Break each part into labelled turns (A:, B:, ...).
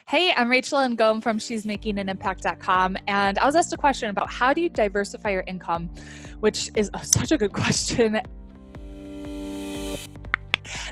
A: Hey, I'm Rachel and Ngom from she'smakinganimpact.com, and I was asked a question about how do you diversify your income, which is such a good question.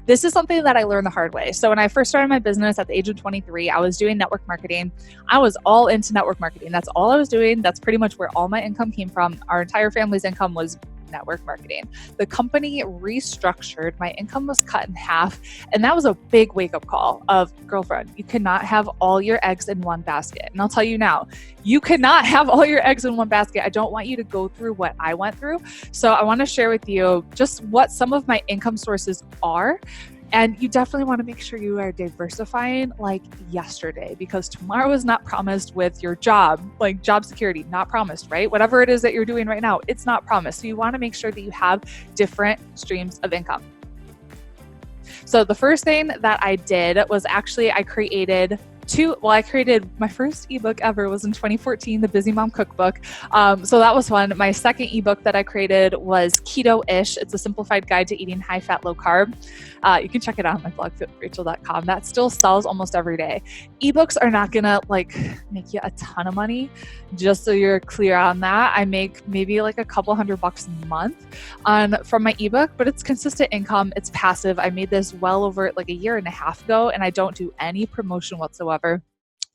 A: This is something that I learned the hard way. So when I first started my business at the age of 23, I was doing network marketing. I was all into network marketing. That's all I was doing. That's pretty much where all my income came from. Our entire family's income was network marketing. The company restructured, my income was cut in half, and that was a big wake-up call of, girlfriend, you cannot have all your eggs in one basket. And I'll tell you now, you cannot have all your eggs in one basket. I don't want you to go through what I went through. So I want to share with you just what some of my income sources are. And you definitely want to make sure you are diversifying like yesterday, because tomorrow is not promised with your job, like job security, not promised, right? Whatever it is that you're doing right now, it's not promised. So you want to make sure that you have different streams of income. So the first thing that I did was actually I created my first ebook ever was in 2014, the Busy Mom Cookbook. So that was fun. My second ebook that I created was Keto-ish. It's a simplified guide to eating high fat, low carb. You can check it out on my blog, rachel.com. That still sells almost every day. Ebooks are not gonna make you a ton of money. Just so you're clear on that, I make maybe like a couple $100 a month from my ebook, but it's consistent income. It's passive. I made this well over like a year and a half ago, and I don't do any promotion whatsoever.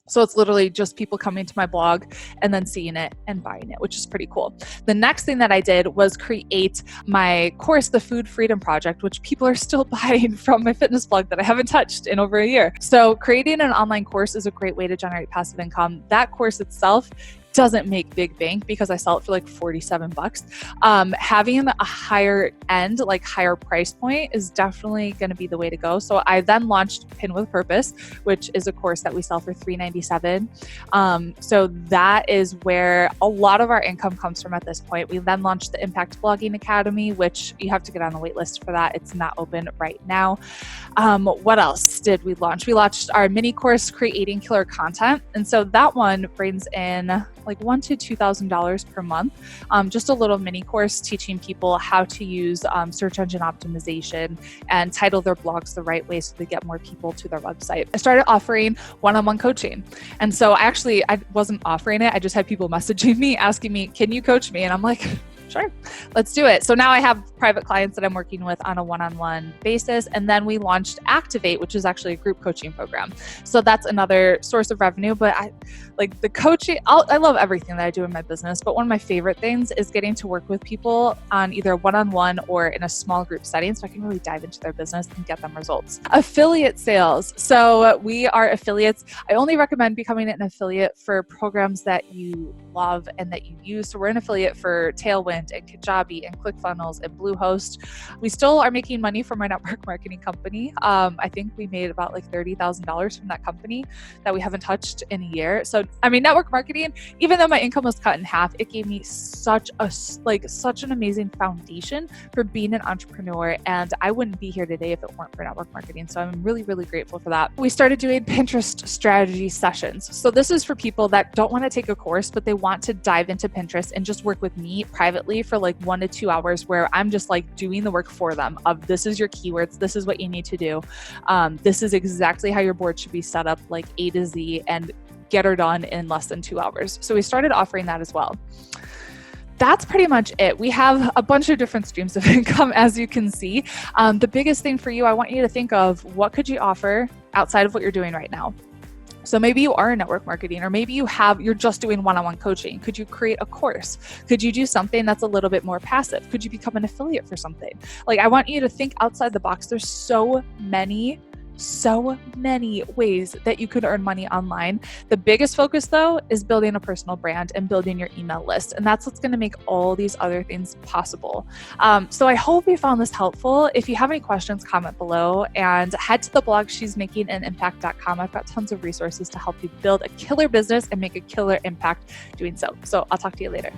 A: So it's literally just people coming to my blog and then seeing it and buying it, which is pretty cool. The next thing that I did was create my course, The Food Freedom Project, which people are still buying from my fitness blog that I haven't touched in over a year. So creating an online course is a great way to generate passive income. That course itself doesn't make big bank because I sell it for like $47. Having a higher end, like higher price point is definitely going to be the way to go. So I then launched Pin with Purpose, which is a course that we sell for $397. So that is where a lot of our income comes from at this point. We then launched the Impact Blogging Academy, which you have to get on the wait list for that. It's not open right now. What else did we launch? We launched our mini course, Creating Killer Content. And so that one brings in like $1,000 to $2,000 per month. Just a little mini course teaching people how to use search engine optimization and title their blogs the right way so they get more people to their website. I started offering one-on-one coaching. And so I wasn't offering it. I just had people messaging me, asking me, can you coach me? And I'm like, sure, let's do it. So now I have private clients that I'm working with on a one-on-one basis. And then we launched Activate, which is actually a group coaching program. So that's another source of revenue. But the coaching, I love everything that I do in my business. But one of my favorite things is getting to work with people on either one-on-one or in a small group setting so I can really dive into their business and get them results. Affiliate sales. So we are affiliates. I only recommend becoming an affiliate for programs that you love and that you use. So we're an affiliate for Tailwind and Kajabi and ClickFunnels and Bluehost. We still are making money from our network marketing company. I think we made about like $30,000 from that company that we haven't touched in a year. So, network marketing, even though my income was cut in half, it gave me such an amazing foundation for being an entrepreneur. And I wouldn't be here today if it weren't for network marketing. So I'm really, really grateful for that. We started doing Pinterest strategy sessions. So this is for people that don't want to take a course, but they want to dive into Pinterest and just work with me privately for like 1 to 2 hours, where I'm just like doing the work for them of, this is your keywords, this is what you need to do. This is exactly how your board should be set up, like A to Z, and get her done in less than 2 hours. So we started offering that as well. That's pretty much it. We have a bunch of different streams of income, as you can see. The biggest thing for you, I want you to think of, what could you offer outside of what you're doing right now? So maybe you are in network marketing, or maybe you're just doing one-on-one coaching. Could you create a course? Could you do something that's a little bit more passive? Could you become an affiliate for something? I want you to think outside the box. There's so many ways that you could earn money online. The biggest focus though is building a personal brand and building your email list. And that's what's going to make all these other things possible. So I hope you found this helpful. If you have any questions, comment below and head to the blog, she'smakinganimpact.com. I've got tons of resources to help you build a killer business and make a killer impact doing so. So I'll talk to you later.